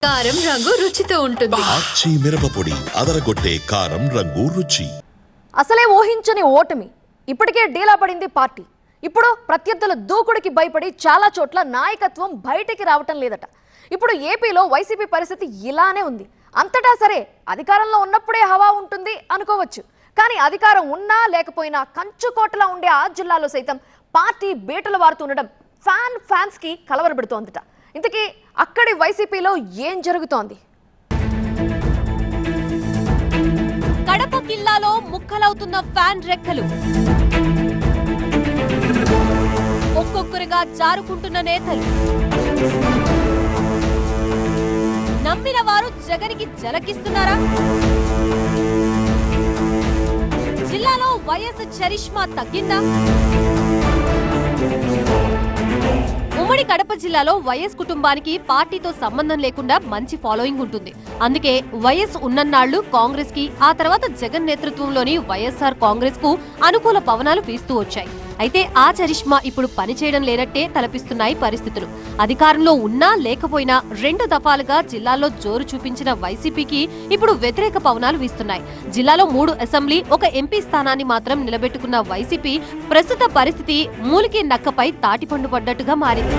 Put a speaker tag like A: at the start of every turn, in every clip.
A: కారం రంగు రుచితో ఉంటుంది.
B: ఆచి మిరపపొడి అదరగొట్టే కారం రంగు రుచి.
C: అసలే ఊహించని ఓటమి. ఇప్పటికే డీలా పడింది పార్టీ. ఇప్పుడు ప్రత్యర్థుల దూకుడికి భయపడి చాలా చోట్ల నాయకత్వం బయటికి రావటం లేదట. ఇప్పుడు ఏపీలో వైసీపీ పరిస్థితి ఇలానే ఉంది. అంతటా సరే అధికారంలో ఉన్నప్పుడే హవా ఉంటుంది అనుకోవచ్చు. కానీ అధికారం ఉన్నా లేకపోయినా కంచుకోటలా ఉండే ఆ జిల్లాలో సైతం పార్టీ బీటలు వారుతుండడం ఫ్యాన్స్ కి కలవరపెడుతోందట. ఇంతకీ అక్కడి వైసీపీలో ఏం జరుగుతోంది?
D: కడప జిల్లాలో ముక్కలవుతున్న ఫ్యాన్ రెక్కలు, ఒక్కొక్కరుగా జారుకుంటున్న నేతలు, నమ్మిన వారు జగన్కి జలకిస్తున్నారా? జిల్లాలో వైఎస్ చరిష్మా తగ్గిందా? ఉమ్మడి కడప జిల్లాలో వైఎస్ కుటుంబానికి పార్టీతో సంబంధం లేకుండా మంచి ఫాలోయింగ్ ఉంటుంది. అందుకే వైఎస్ ఉన్నన్నాళ్లు కాంగ్రెస్ కి, ఆ తర్వాత జగన్ నేతృత్వంలోని వైఎస్ఆర్ కాంగ్రెస్ కు అనుకూల పవనాలు వీస్తూ వచ్చాయి. అయితే ఆ చరిష్మా ఇప్పుడు పనిచేయడం లేనట్టే తలపిస్తున్నాయి పరిస్థితులు. అధికారంలో ఉన్నా లేకపోయినా 2 దఫాలుగా జిల్లాలో జోరు చూపించిన వైసీపీకి ఇప్పుడు వ్యతిరేక పవనాలు వీస్తున్నాయి. జిల్లాలో 3 అసెంబ్లీ, 1 ఎంపీ స్థానాన్ని మాత్రం నిలబెట్టుకున్న వైసీపీ ప్రస్తుత పరిస్థితి మూలికి నక్కపై తాటిపండు పడ్డట్టుగా మారింది.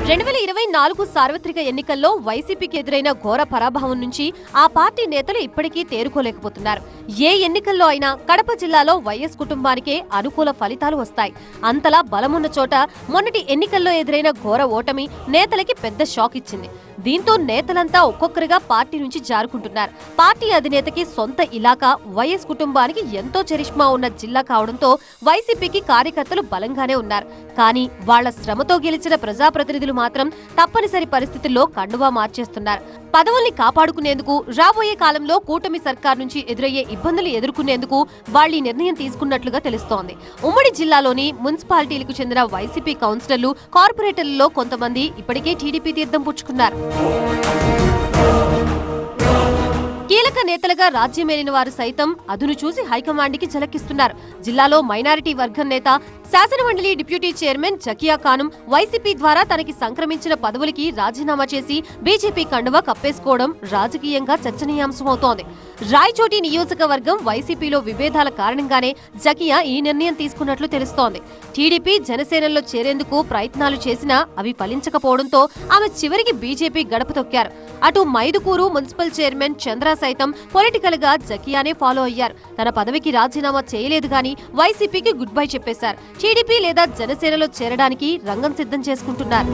D: 2024 సార్వత్రిక ఎన్నికల్లో వైసీపీకి ఎదురైన ఘోర పరాభవం నుంచి ఆ పార్టీ నేతలు ఇప్పటికీ తేరుకోలేకపోతున్నారు. ఏ ఎన్నికల్లో అయినా కడప జిల్లాలో వైఎస్ కుటుంబానికే అనుకూల ఫలితాలు వస్తాయి. అంతలా బలమున్న చోట మొన్నటి ఎన్నికల్లో ఎదురైన ఘోర ఓటమి నేతలకి పెద్ద షాక్ ఇచ్చింది. దీంతో నేతలంతా ఒక్కొక్కరుగా పార్టీ నుంచి జారుకుంటున్నారు. పార్టీ అధినేతకి సొంత ఇలాకా వైఎస్ కుటుంబానికి ఎంతో చరిష్మా ఉన్న జిల్లా కావడంతో వైసీపీకి కార్యకర్తలు బలంగానే ఉన్నారు. కానీ వాళ్ల శ్రమతో గెలిచిన ప్రజాప్రతినిధులు మాత్రం తప్పనిసరి పరిస్థితుల్లో కండువా మార్చేస్తున్నారు. పదవుల్ని కాపాడుకునేందుకు, రాబోయే కాలంలో కూటమి సర్కార్ నుంచి ఎదురయ్యే ఇబ్బందులు ఎదుర్కొనేందుకు వాళ్ళు ఈ నిర్ణయం తీసుకున్నట్లుగా తెలుస్తోంది. ఉమ్మడి జిల్లాలోని మున్సిపాలిటీలకు చెందిన వైసీపీ కౌన్సిలర్లు, కార్పొరేటర్లలో కొంతమంది ఇప్పటికే టీడీపీ తీర్థం పుచ్చుకున్నారు. కీలక నేతలుగా రాజ్యమేలిన వారు సైతం అదును చూసి హైకమాండ్కి ఝలకిస్తున్నారు. జిల్లాలో మైనారిటీ వర్గం నేత, శాసనమండలి deputy chairman Zakia Khanam YCP ద్వారా తనకి సంక్రమించిన పదవులకి రాజీనామా చేసి బీజేపీ కండువా కప్పేసుకోవడం రాజకీయంగా చర్చనీయాంశమవుతోంది. రాయచోటి నియోజకవర్గం వైసీపీలో విభేదాల కారణంగానే జకియా ఈ నిర్ణయం తీసుకున్నట్లు తెలుస్తోంది. టీడీపీ, జనసేనలో చేరేందుకు ప్రయత్నాలు చేసినా అవి ఫలించకపోవడంతో ఆమె చివరికి బీజేపీ గడప తొక్కారు. అటు మైదుకూరు మున్సిపల్ చైర్మన్ చంద్ర సైతం పొలిటికల్ గా జకియానే ఫాలో అయ్యారు. తన పదవికి రాజీనామా చేయలేదు గాని వైసీపీకి గుడ్ బై చెప్పేశారు. టీడీపీ లేదా జనసేనలో చేరడానికి రంగం సిద్ధం చేసుకుంటున్నారు.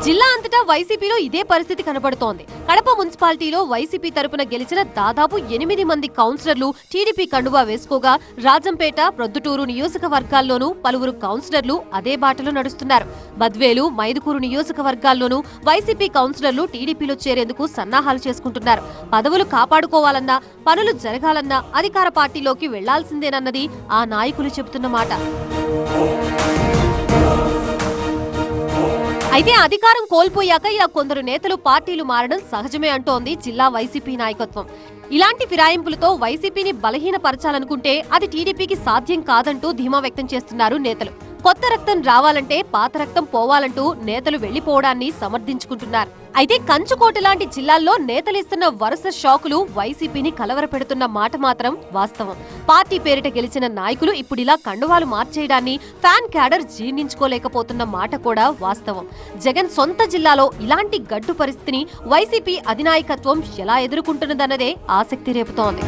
D: జిల్లా అంతటా వైసీపీలో ఇదే పరిస్థితి కనబడుతోంది. కడప మున్సిపాలిటీలో వైసీపీ తరపున గెలిచిన దాదాపు 8 మంది కౌన్సిలర్లు టీడీపీ కండువా వేసుకోగా, రాజంపేట, ప్రొద్దుటూరు నియోజకవర్గాల్లోనూ పలువురు కౌన్సిలర్లు అదే బాటలో నడుస్తున్నారు. బద్వేలు, మైదుకూరు నియోజకవర్గాల్లోనూ వైసీపీ కౌన్సిలర్లు టీడీపీలో చేరేందుకు సన్నాహాలు చేసుకుంటున్నారు. పదవులు కాపాడుకోవాలన్నా, పనులు జరగాలన్నా అధికార పార్టీలోకి వెళ్లాల్సిందేనన్నది ఆ నాయకులు చెబుతున్న మాట. అయితే అధికారం కోల్పోయాక ఇలా కొందరు నేతలు పార్టీలు మారడం సహజమే అంటోంది జిల్లా వైసీపీ నాయకత్వం. ఇలాంటి ఫిరాయింపులతో వైసీపీని బలహీనపరచాలనుకుంటే అది టీడీపీకి సాధ్యం కాదంటూ ధీమా వ్యక్తం చేస్తున్నారు నేతలు. కొత్త రక్తం రావాలంటే పాత రక్తం పోవాలంటూ నేతలు వెళ్లిపోవడాన్ని సమర్థించుకుంటున్నారు. అయితే కంచుకోట లాంటి జిల్లాల్లో నేతలిస్తున్న వరుస షాకులు వైసీపీని కలవరపెడుతున్న మాట మాత్రం వాస్తవం. పార్టీ పేరిట గెలిచిన నాయకులు ఇప్పుడిలా కండువాలు మార్చేయడాన్ని ఫ్యాన్ క్యాడర్ జీర్ణించుకోలేకపోతున్న మాట కూడా వాస్తవం. జగన్ సొంత జిల్లాలో ఇలాంటి గడ్డు పరిస్థితిని వైసీపీ అధినాయకత్వం ఎలా ఎదుర్కొంటున్నదన్నదే ఆసక్తి రేపుతోంది.